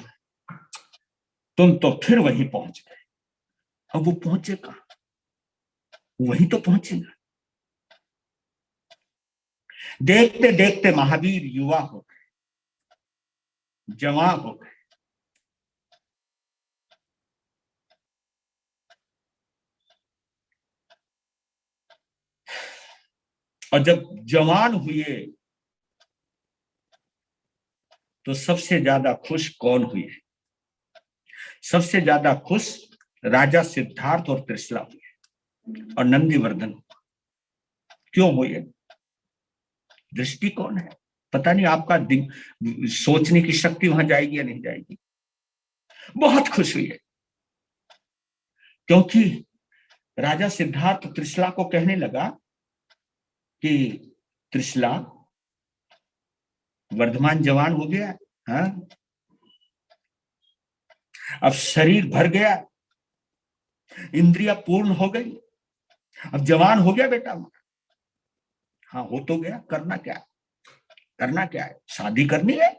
तुम तो फिर वहीं पहुंच गए। अब वो पहुंचे कहां? वहीं तो पहुंचेगा। देखते देखते महावीर युवा हो गए, जवान हो गए। और जब जवान हुए तो सबसे ज्यादा खुश कौन हुए? सबसे ज्यादा खुश राजा सिद्धार्थ और त्रिशला हुए, और नंदीवर्धन। क्यों हुए? दृष्टिकोण है। पता नहीं आपका सोचने की शक्ति वहां जाएगी या नहीं जाएगी। बहुत खुश हुई है, क्योंकि राजा सिद्धार्थ त्रिशला को कहने लगा कि त्रिशला, वर्धमान जवान हो गया, हाँ, अब शरीर भर गया, इंद्रिया पूर्ण हो गई, अब जवान हो गया बेटा। हाँ, हो तो गया, करना क्या है? करना क्या है? शादी करनी है।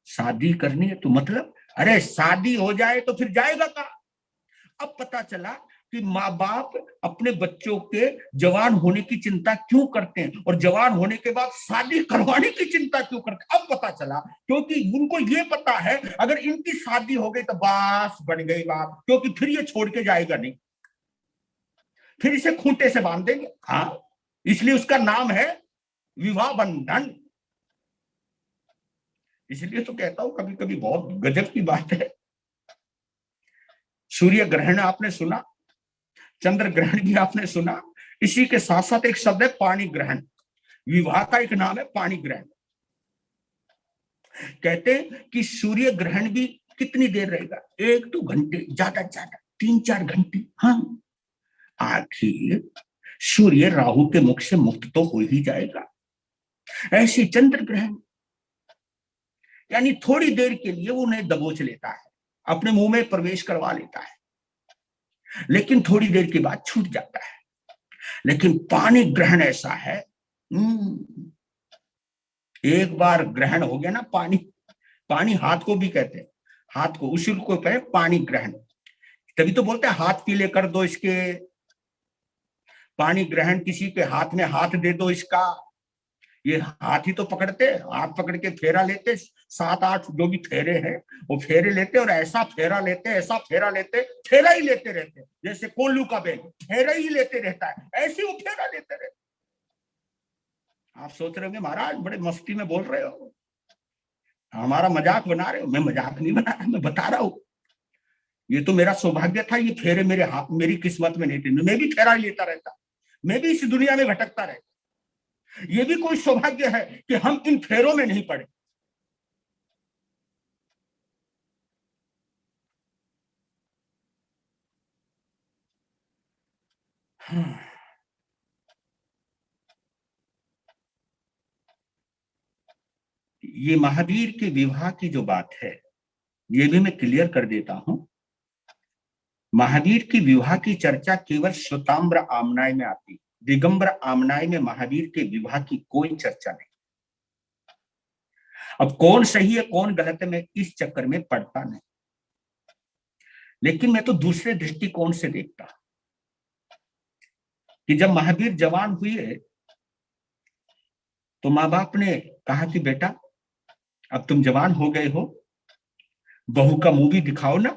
शादी करनी है तो मतलब, अरे शादी हो जाए तो फिर जाएगा कहाँ? अब पता चला कि माँ बाप अपने बच्चों के जवान होने की चिंता क्यों करते हैं, और जवान होने के बाद शादी करवाने की चिंता क्यों करते हैं। अब पता चला, क्योंकि उनको ये पता है अगर इनकी शादी हो गई तो बस बन गई बात, क्योंकि फिर ये छोड़ के जाएगा नहीं। फिर इसे खूंटे से बांध देंगे। हाँ, इसलिए उसका नाम है विवाह बंधन। इसलिए तो कहता हूं कभी कभी बहुत गजब की बात है। सूर्य ग्रहण आपने सुना, चंद्र ग्रहण भी आपने सुना, इसी के साथ साथ एक शब्द है पानी ग्रहण। विवाह का एक नाम है पानी ग्रहण। कहते कि सूर्य ग्रहण भी कितनी देर रहेगा, 1-2 घंटे, ज्यादा ज्यादा 3-4 घंटे। हाँ, आखिर सूर्य राहु के मुख से मुक्त तो हो ही जाएगा। ऐसे चंद्र ग्रहण यानी थोड़ी देर के लिए वो उन्हें दबोच लेता है, अपने मुंह में प्रवेश करवा लेता है, लेकिन थोड़ी देर के बाद छूट जाता है। लेकिन पानी ग्रहण ऐसा है, एक बार ग्रहण हो गया ना पानी, पानी हाथ को भी कहते हैं, हाथ को, उसी को कहे पानी ग्रहण। तभी तो बोलते हैं हाथ पीले कर दो इसके, पानी ग्रहण, किसी के हाथ में हाथ दे दो इसका। ये हाथ ही तो पकड़ते, हाथ पकड़ के फेरा लेते, 7-8 जो भी फेरे हैं वो फेरे लेते, और ऐसा फेरा लेते, ऐसा फेरा लेते, फेरा ही लेते रहते, जैसे कोल्लू का बैल फेरा ही लेते रहता है, ऐसे वो फेरा लेते रहते। आप सोच रहे होंगे महाराज बड़े मस्ती में बोल रहे हो, हमारा मजाक बना रहे हो। मैं मजाक नहीं बना रहा, मैं बता रहा हूं। ये तो मेरा सौभाग्य था, ये फेरे मेरे हाथ, मेरी किस्मत में नहीं थे, मैं भी फेरा लेता रहता, मैं भी इस दुनिया में भटकता रहता। ये भी कोई सौभाग्य है कि हम इन फेरों में नहीं पड़े। ये महावीर के विवाह की जो बात है, ये भी मैं क्लियर कर देता हूं। महावीर की विवाह की चर्चा केवल श्वेताम्बर आमनाय में आती, दिगंबर आमनाय में महावीर के विवाह की कोई चर्चा नहीं। अब कौन सही है कौन गलत है मैं इस चक्कर में पड़ता नहीं, लेकिन मैं तो दूसरे दृष्टिकोण से देखता कि जब महावीर जवान हुए तो माँ बाप ने कहा कि बेटा अब तुम जवान हो गए हो, बहू का मुंह भी दिखाओ ना,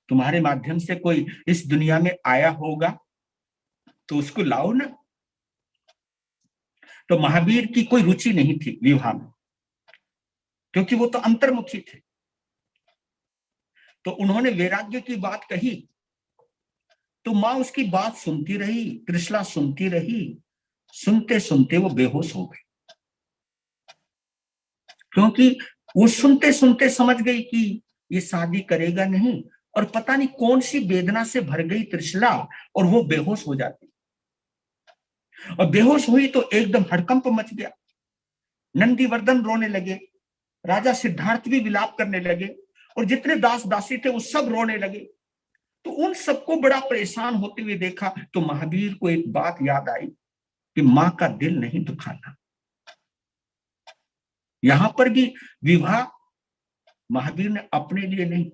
तुम्हारे माध्यम से कोई इस दुनिया में आया होगा तो उसको लाओ ना। तो महावीर की कोई रुचि नहीं थी विवाह में, क्योंकि वो तो अंतर्मुखी थे। तो उन्होंने वैराग्य की बात कही तो माँ उसकी बात सुनती रही, त्रिशला सुनती रही, सुनते सुनते वो बेहोश हो गई, क्योंकि वो सुनते सुनते समझ गई कि ये शादी करेगा नहीं, और पता नहीं कौन सी वेदना से भर गई त्रिशला, और वो बेहोश हो जाती। और बेहोश हुई तो एकदम हड़कंप मच गया, नंदीवर्धन रोने लगे, राजा सिद्धार्थ भी विलाप करने लगे, और जितने दास दासी थे वो सब रोने लगे। तो उन सबको बड़ा परेशान होते हुए देखा तो महावीर को एक बात याद आई कि मां का दिल नहीं दुखाना। यहां पर भी विवाह महावीर ने अपने लिए नहीं,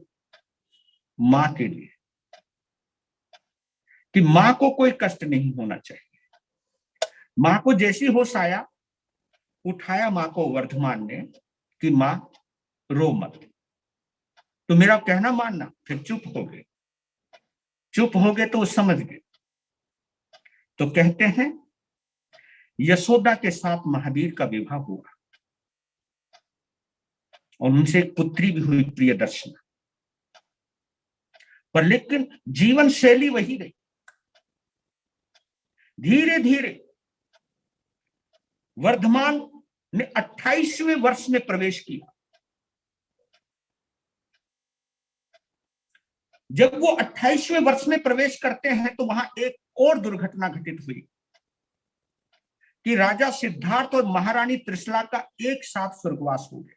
मां के लिए, कि मां को कोई कष्ट नहीं होना चाहिए। मां को जैसी होश आया, उठाया मां को वर्धमान ने कि मां रो मत। तो मेरा कहना मानना, फिर चुप हो गए, चुप हो गए तो वो समझ गए। तो कहते हैं यशोदा के साथ महावीर का विवाह हुआ, और उनसे एक पुत्री भी हुई, प्रियदर्शना। पर लेकिन जीवन शैली वही रही। धीरे धीरे वर्धमान ने 28वें वर्ष में प्रवेश किया। जब वो 28वें वर्ष में प्रवेश करते हैं तो वहां एक और दुर्घटना घटित हुई कि राजा सिद्धार्थ और महारानी त्रिशला का एक साथ स्वर्गवास हो गया।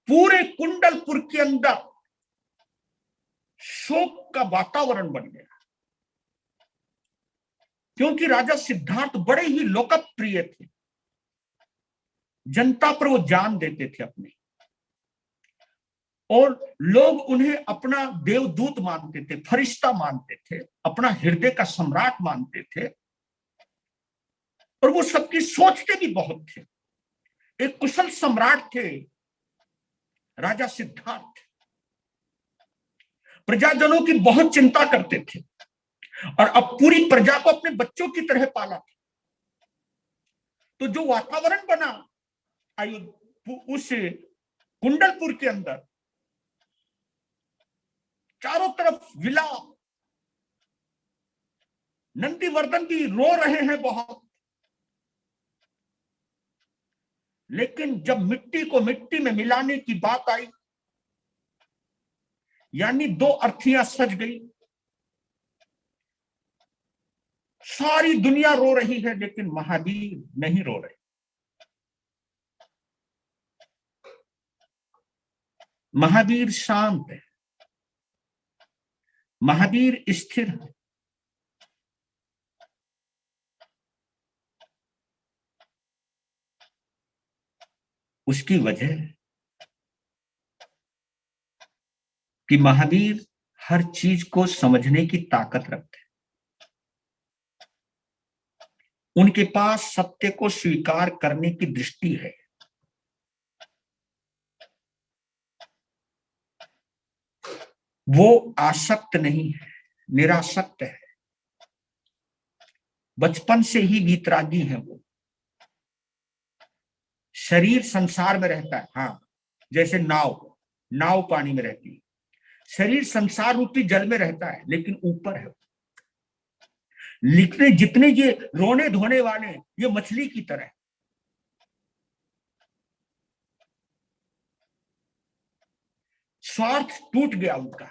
पूरे कुंडलपुर के अंदर शोक का वातावरण बन गया, क्योंकि राजा सिद्धार्थ बड़े ही लोकप्रिय थे, जनता पर वो जान देते थे अपने, और लोग उन्हें अपना देवदूत मानते थे, फरिश्ता मानते थे, अपना हृदय का सम्राट मानते थे, और वो सबकी सोचते भी बहुत थे। एक कुशल सम्राट थे राजा सिद्धार्थ। प्रजाजनों की बहुत चिंता करते थे और अब पूरी प्रजा को अपने बच्चों की तरह पाला था। तो जो वातावरण बना उस कुंडलपुर के अंदर, चारों तरफ विलाप, नंदीवर्धन भी रो रहे हैं बहुत, लेकिन जब मिट्टी को मिट्टी में मिलाने की बात आई, यानी दो अर्थियां सज गई। सारी दुनिया रो रही है लेकिन महावीर नहीं रो रहे। महावीर शांत है, महावीर स्थिर है। उसकी वजह कि महावीर हर चीज को समझने की ताकत रखते हैं। उनके पास सत्य को स्वीकार करने की दृष्टि है। वो आसक्त नहीं है, निरासक्त है। बचपन से ही वीतरागी है वो। शरीर संसार में रहता है, हाँ, जैसे नाव पानी में रहती है। शरीर संसार रूपी जल में रहता है लेकिन ऊपर है। लिखने जितने ये रोने धोने वाले, ये मछली की तरह। स्वार्थ टूट गया उनका,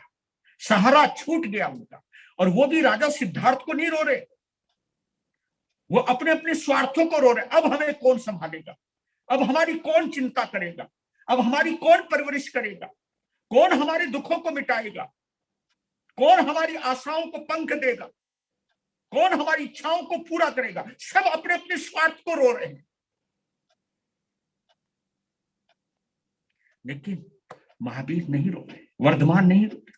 सहारा छूट गया उनका। और वो भी राजा सिद्धार्थ को नहीं रो रहे, वो अपने अपने स्वार्थों को रो रहे। अब हमें कौन संभालेगा, अब हमारी कौन चिंता करेगा, अब हमारी कौन परवरिश करेगा, कौन हमारे दुखों को मिटाएगा, कौन हमारी आशाओं को पंख देगा, कौन हमारी इच्छाओं को पूरा करेगा। सब अपने अपने स्वार्थ को रो रहे हैं। लेकिन महावीर नहीं रो रहे, वर्धमान नहीं रो रहे,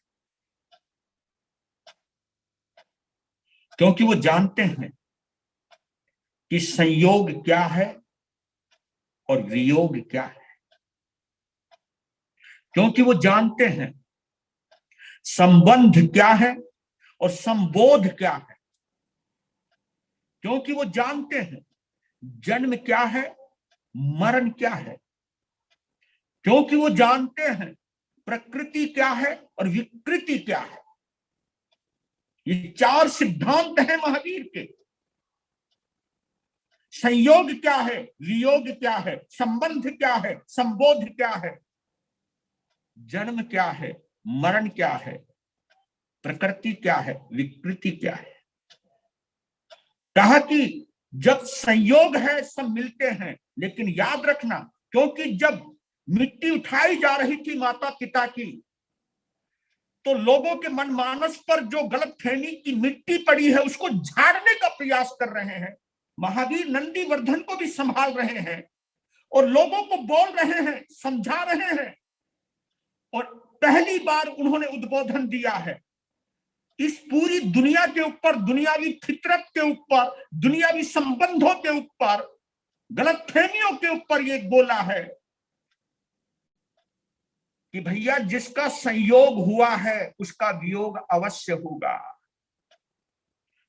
क्योंकि वो जानते हैं कि संयोग क्या है और वियोग क्या है। क्योंकि वो जानते हैं संबंध क्या है और संबोध क्या है। क्योंकि वो जानते हैं जन्म क्या है, मरण क्या है। क्योंकि वो जानते हैं प्रकृति क्या है और विकृति क्या है। ये चार सिद्धांत हैं महावीर के। संयोग क्या है, वियोग क्या है, संबंध क्या है, संबोध क्या है, जन्म क्या है, मरण क्या है, प्रकृति क्या है, विकृति क्या है। कहा कि जब संयोग है सब मिलते हैं, लेकिन याद रखना, क्योंकि जब मिट्टी उठाई जा रही थी माता पिता की, तो लोगों के मनमानस पर जो गलतफहमी की मिट्टी पड़ी है उसको झाड़ने का प्रयास कर रहे हैं। महावीर नंदीवर्धन को भी संभाल रहे हैं और लोगों को बोल रहे हैं, समझा रहे हैं। और पहली बार उन्होंने उद्बोधन दिया है इस पूरी दुनिया के ऊपर, दुनियावी फितरत के ऊपर, दुनियावी संबंधों के ऊपर, गलतफहमियों के ऊपर ये बोला है कि भैया जिसका संयोग हुआ है उसका वियोग अवश्य होगा,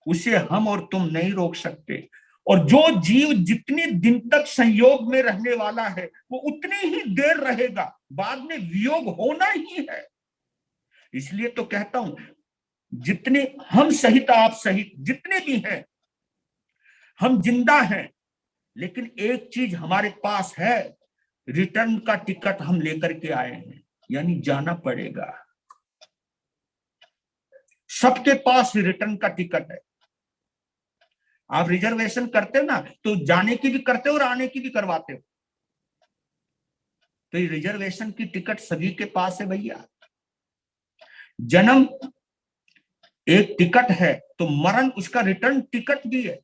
उसे हम और तुम नहीं रोक सकते। और जो जीव जितने दिन तक संयोग में रहने वाला है वो उतनी ही देर रहेगा, बाद में वियोग होना ही है। इसलिए तो कहता हूं, जितने हम सहित आप सहित जितने भी हैं, हम जिंदा हैं, लेकिन एक चीज हमारे पास है, रिटर्न का टिकट हम लेकर के आए हैं, यानी जाना पड़ेगा। सबके पास रिटर्न का टिकट है। आप रिजर्वेशन करते हो ना, तो जाने की भी करते हो और आने की भी करवाते हो। तो ये रिजर्वेशन की टिकट सभी के पास है भैया। जन्म एक टिकट है तो मरण उसका रिटर्न टिकट भी है।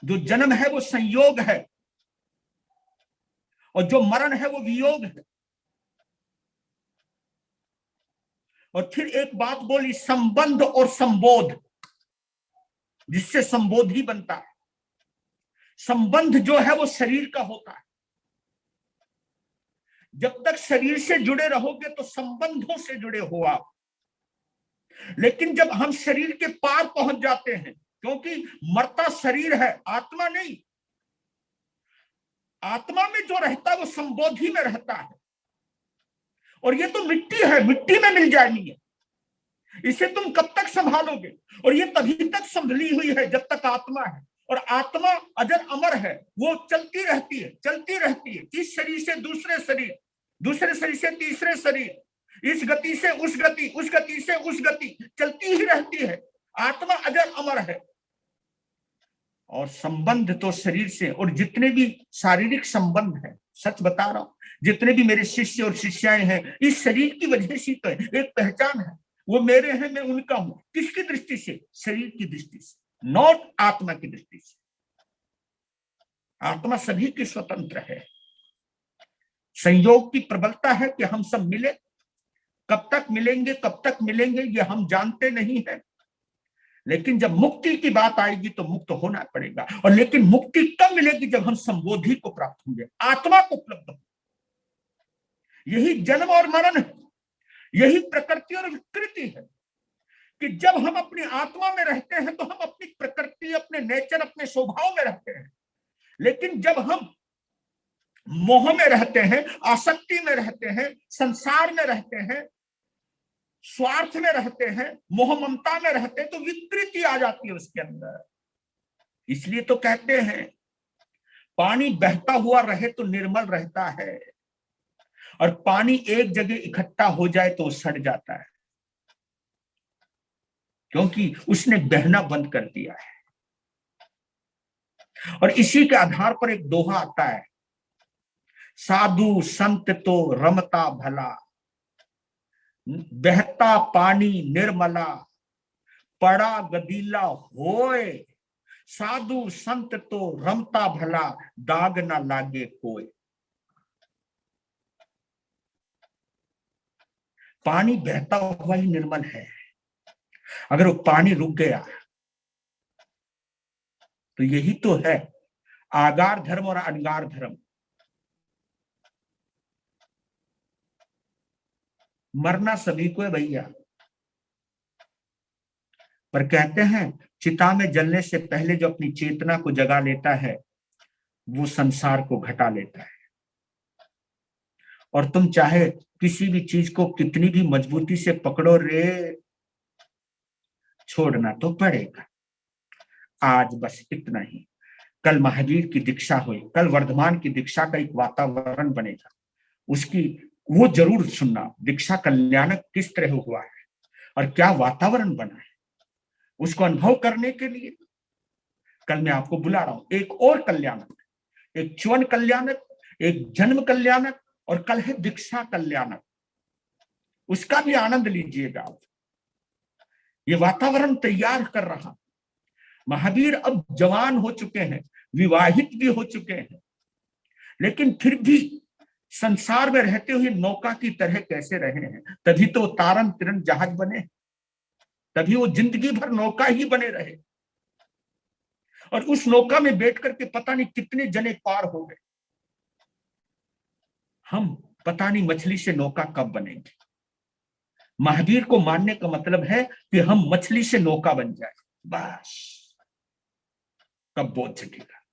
जो जन्म है वो संयोग है और जो मरण है वो वियोग है। और फिर एक बात बोली, संबंध और संबोध, जिससे संबोधी बनता है। संबंध जो है वो शरीर का होता है। जब तक शरीर से जुड़े रहोगे तो संबंधों से जुड़े हो आप, लेकिन जब हम शरीर के पार पहुंच जाते हैं, क्योंकि मरता शरीर है, आत्मा नहीं, आत्मा में जो रहता है वो संबोधि में रहता है, और ये तो मिट्टी है, मिट्टी में मिल जानी है, इसे तुम कब तक संभालोगे? और ये तभी तक संभली हुई है जब तक आत्मा है, और आत्मा अजर अमर है, वो चलती रहती है, चलती रहती है, इस शरीर से दूसरे शरीर, दूसरे शरीर से तीसरे शरीर, इस गति से उस गति, उस गति से उस गति, चलती ही रहती है। आत्मा अजर अमर है, और संबंध तो शरीर से, और जितने भी शारीरिक संबंध है, सच बता रहा हूं, जितने भी मेरे शिष्य और शिष्याएं हैं, इस शरीर की वजह से तो एक पहचान है, वो मेरे हैं, मैं उनका हूं। किसकी दृष्टि से? शरीर की दृष्टि से, नॉट आत्मा की दृष्टि से। आत्मा सभी की स्वतंत्र है। संयोग की प्रबलता है कि हम सब मिले, कब तक मिलेंगे, कब तक मिलेंगे ये हम जानते नहीं है, लेकिन जब मुक्ति की बात आएगी तो मुक्त होना पड़ेगा। और लेकिन मुक्ति कब मिलेगी? जब हम संबोधि को प्राप्त होंगे, आत्मा को उपलब्ध होंगे। यही जन्म और मरण है, यही प्रकृति और विकृति है, कि जब हम अपनी आत्मा में रहते हैं तो हम अपनी प्रकृति, अपने नेचर, अपने स्वभाव में रहते हैं, लेकिन जब हम मोह में रहते हैं, आसक्ति में रहते हैं, संसार में रहते हैं, स्वार्थ में रहते हैं, मोह ममता में रहते हैं, तो विकृति आ जाती है उसके अंदर। इसलिए तो कहते हैं पानी बहता हुआ रहे तो निर्मल रहता है, और पानी एक जगह इकट्ठा हो जाए तो सड़ जाता है, क्योंकि उसने बहना बंद कर दिया है। और इसी के आधार पर एक दोहा आता है, साधु संत तो रमता भला, बहता पानी निर्मला, पड़ा गदीला होए, साधु संत तो रमता भला, दाग ना लागे कोई। पानी बहता हुआ ही निर्मल है, अगर वो पानी रुक गया तो यही तो है आगार धर्म और अनगार धर्म। मरना सभी को है भैया, पर कहते हैं चिता में जलने से पहले जो अपनी चेतना को जगा लेता है वो संसार को घटा लेता है। और तुम चाहे किसी भी चीज को कितनी भी मजबूती से पकड़ो रे, छोड़ना तो पड़ेगा। आज बस इतना ही। कल महावीर की दीक्षा हुई, कल वर्धमान की दीक्षा का एक वातावरण बनेगा, उसकी वो जरूर सुनना, दीक्षा कल्याणक किस तरह हुआ है और क्या वातावरण बना है, उसको अनुभव करने के लिए कल मैं आपको बुला रहा हूं। एक और कल्याणक, एक च्युवन कल्याणक, एक जन्म कल्याणक, और कल है दीक्षा कल्याणक, उसका भी आनंद लीजिएगा आप। ये वातावरण तैयार कर रहा। महावीर अब जवान हो चुके हैं, विवाहित भी हो चुके हैं, लेकिन फिर भी संसार में रहते हुए नौका की तरह कैसे रहे हैं, तभी तो तारन तिरन जहाज बने, तभी वो जिंदगी भर नौका ही बने रहे। और उस नौका में बैठ करके पता नहीं कितने जने पार हो गए। हम पता नहीं मछली से नौका कब बनेंगे। महावीर को मानने का मतलब है कि हम मछली से नौका बन जाए, बस कब बोध जगेगा।